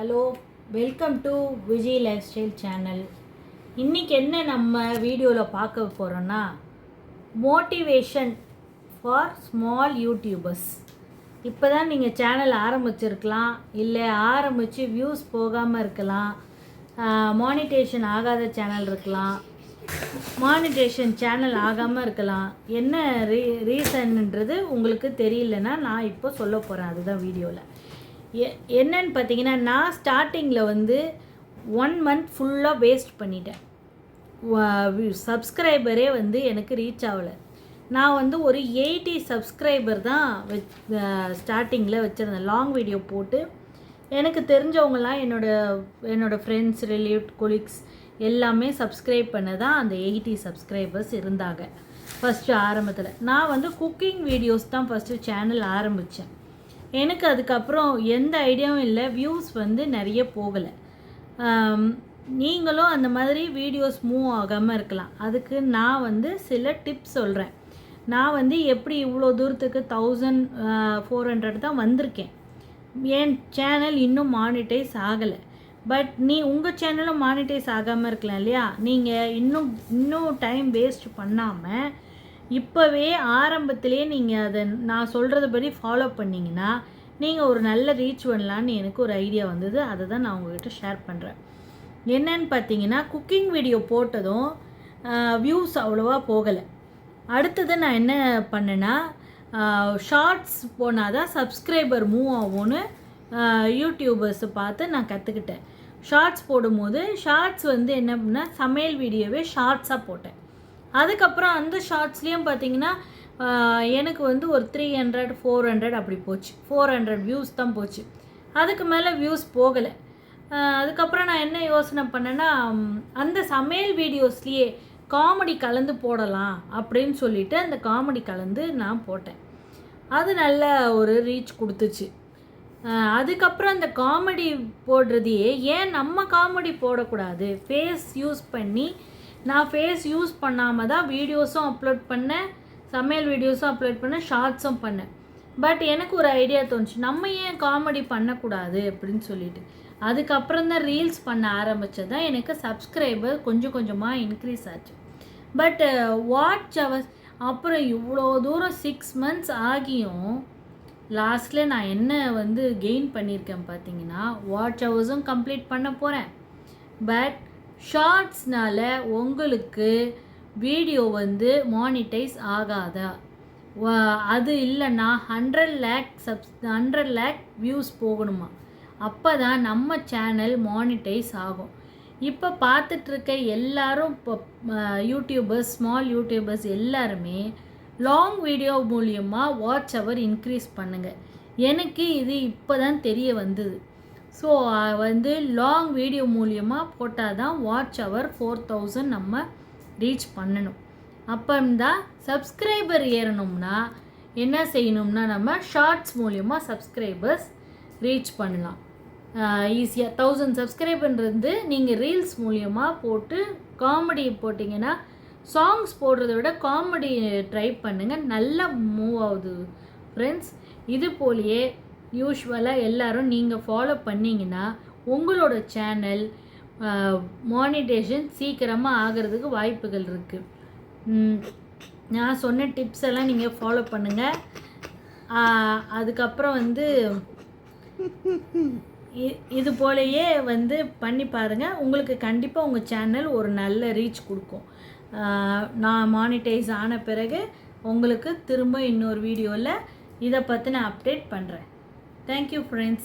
Hello, welcome to Vijay life style channel. இன்றைக்கி என்ன நம்ம வீடியோவில் பார்க்க போகிறோன்னா, மோட்டிவேஷன் ஃபார் ஸ்மால் யூடியூபர்ஸ். இப்போ தான் நீங்கள் சேனல் ஆரம்பிச்சிருக்கலாம், இல்லை ஆரம்பித்து வியூஸ் போகாமல் இருக்கலாம், மானிட்டேஷன் ஆகாத சேனல் இருக்கலாம், மானிட்டேஷன் சேனல் ஆகாமல் இருக்கலாம். என்ன ரீசன்ன்றது உங்களுக்கு தெரியலன்னா நான் இப்போ சொல்ல போகிறேன். அதுதான் வீடியோவில் என்னன்னு பார்த்தீங்கன்னா, நான் ஸ்டார்டிங்கில் 1 மந்த் ஃபுல்லாக வேஸ்ட் பண்ணிட்டேன். சப்ஸ்கிரைபரே எனக்கு ரீச் ஆகலை. நான் ஒரு 80 சப்ஸ்கிரைபர் தான் ஸ்டார்டிங்கில் வச்சுருந்தேன். லாங் வீடியோ போட்டு எனக்கு தெரிஞ்சவங்களாம் என்னோடய ஃப்ரெண்ட்ஸ், கொலீக்ஸ் எல்லாமே சப்ஸ்கிரைப் பண்ண தான் அந்த 80 சப்ஸ்கிரைபர்ஸ் இருந்தாங்க ஃபஸ்ட்டு ஆரம்பத்தில். நான் குக்கிங் வீடியோஸ் தான் ஃபஸ்ட்டு சேனல் ஆரம்பித்தேன். எனக்கு அதுக்கப்புறம் எந்த ஐடியாவும் இல்லை, வியூஸ் நிறைய போகலை. நீங்களும் அந்த மாதிரி வீடியோஸ் மூவ் ஆகாமல் இருக்கலாம். அதுக்கு நான் சில டிப்ஸ் சொல்கிறேன். நான் எப்படி இவ்வளோ தூரத்துக்கு 1400 தான் வந்திருக்கேன். என் சேனல் இன்னும் மானிட்டைஸ் ஆகலை. பட் உங்கள் சேனலும் மானிட்டைஸ் ஆகாமல் இருக்கலாம் இல்லையா? நீங்கள் இன்னும் டைம் வேஸ்ட் பண்ணாமல் இப்போவே ஆரம்பத்திலே நீங்கள் அதை நான் சொல்கிறதுபடி ஃபாலோ பண்ணிங்கன்னா நீங்கள் ஒரு நல்ல ரீச் பண்ணலான்னு எனக்கு ஒரு ஐடியா வந்தது. அதை தான் நான் உங்கள்கிட்ட ஷேர் பண்ணுறேன். என்னன்னு பார்த்தீங்கன்னா, குக்கிங் வீடியோ போட்டதும் வியூஸ் அவ்வளோவா போகலை. அடுத்தது நான் என்ன பண்ணேன்னா, ஷார்ட்ஸ் போனால் தான் சப்ஸ்கிரைபர் மூவ் ஆகும்னு யூடியூபர்ஸை பார்த்து நான் கற்றுக்கிட்டேன். ஷார்ட்ஸ் போடும்போது ஷார்ட்ஸ் என்ன பண்ணால், சமையல் வீடியோவே ஷார்ட்ஸாக போட்டேன். அதுக்கப்புறம் அந்த ஷார்ட்ஸ்லேயும் பார்த்தீங்கன்னா எனக்கு ஒரு 300 400 அப்படி போச்சு. 400 வியூஸ் தான் போச்சு. அதுக்கு மேலே வியூஸ் போகலை. அதுக்கப்புறம் நான் என்ன யோசனை பண்ணேன்னா, அந்த சமையல் வீடியோஸ்லேயே காமெடி கலந்து போடலாம் அப்படின்னு சொல்லிட்டு அந்த காமெடி கலந்து நான் போட்டேன். அது நல்ல ஒரு ரீச் கொடுத்துச்சு. அதுக்கப்புறம் அந்த காமெடி போடுறதையே ஏன் நம்ம காமெடி போடக்கூடாது, ஃபேஸ் யூஸ் பண்ணி நான் ஃபேஸ் யூஸ் பண்ணாமல் தான் வீடியோஸும் அப்லோட் பண்ணேன், சமையல் வீடியோஸும் அப்லோட் பண்ணேன், ஷார்ட்ஸும் பண்ணேன். பட் எனக்கு ஒரு ஐடியா தோணுச்சு, நம்ம ஏன் காமெடி பண்ணக்கூடாது அப்படின்னு சொல்லிட்டு. அதுக்கப்புறம் தான் ரீல்ஸ் பண்ண ஆரம்பித்தது தான் எனக்கு சப்ஸ்கிரைபர் கொஞ்சம் கொஞ்சமாக இன்க்ரீஸ் ஆச்சு. பட் வாட்ச் ஹவர்ஸ் அப்புறம் இவ்வளோ தூரம் 6 மந்த்ஸ் ஆகியும் லாஸ்ட்டில் நான் என்ன கெயின் பண்ணியிருக்கேன் பார்த்தீங்கன்னா, வாட்ச் ஹவர்ஸும் கம்ப்ளீட் பண்ண போகிறேன். பட் ஷார்ட்ஸ்னால் உங்களுக்கு வீடியோ மானிட்டைஸ் ஆகாதா? அது இல்லைன்னா 100 லேக் வியூஸ் போகணுமா? அப்போ தான் நம்ம சேனல் மானிட்டைஸ் ஆகும். இப்போ பார்த்துட்ருக்க எல்லாரும், இப்போ யூடியூபர்ஸ், ஸ்மால் யூடியூபர்ஸ் எல்லாருமே லாங் வீடியோ மூலியமாக வாட்ச் ஹவர் இன்க்ரீஸ் பண்ணுங்கள். எனக்கு இது இப்போ தான் தெரிய வந்தது. ஸோ லாங் வீடியோ மூலியமாக போட்டால் தான் வாட்ச் ஹவர் 4000 நம்ம ரீச் பண்ணணும். அப்போ தான் சப்ஸ்கிரைபர் ஏறணும்னா என்ன செய்யணும்னா, நம்ம ஷார்ட்ஸ் மூலியமாக சப்ஸ்கிரைபர்ஸ் ரீச் பண்ணலாம் ஈஸியாக. 1000 சப்ஸ்கிரைபர்ன்றது நீங்கள் ரீல்ஸ் மூலியமாக போட்டு காமெடி போட்டிங்கன்னா, சாங்ஸ் போடுறத விட காமெடி ட்ரை பண்ணுங்கள், நல்லா மூவ் ஆகுது ஃப்ரெண்ட்ஸ். இது போலேயே யூஸ்வலாக எல்லோரும் நீங்கள் ஃபாலோ பண்ணிங்கன்னா உங்களோட சேனல் மானிட்டேஷன் சீக்கிரமாக ஆகிறதுக்கு வாய்ப்புகள் இருக்குது. நான் சொன்ன டிப்ஸ் எல்லாம் நீங்கள் ஃபாலோ பண்ணுங்கள். அதுக்கப்புறம் இது போலையே பண்ணி பாருங்கள். உங்களுக்கு கண்டிப்பாக உங்கள் சேனல் ஒரு நல்ல ரீச் கொடுக்கும். நான் மானிட்டைஸ் ஆன பிறகு உங்களுக்கு திரும்ப இன்னொரு வீடியோவில் இதை பற்றி நான் அப்டேட் பண்ணுறேன். Thank you friends.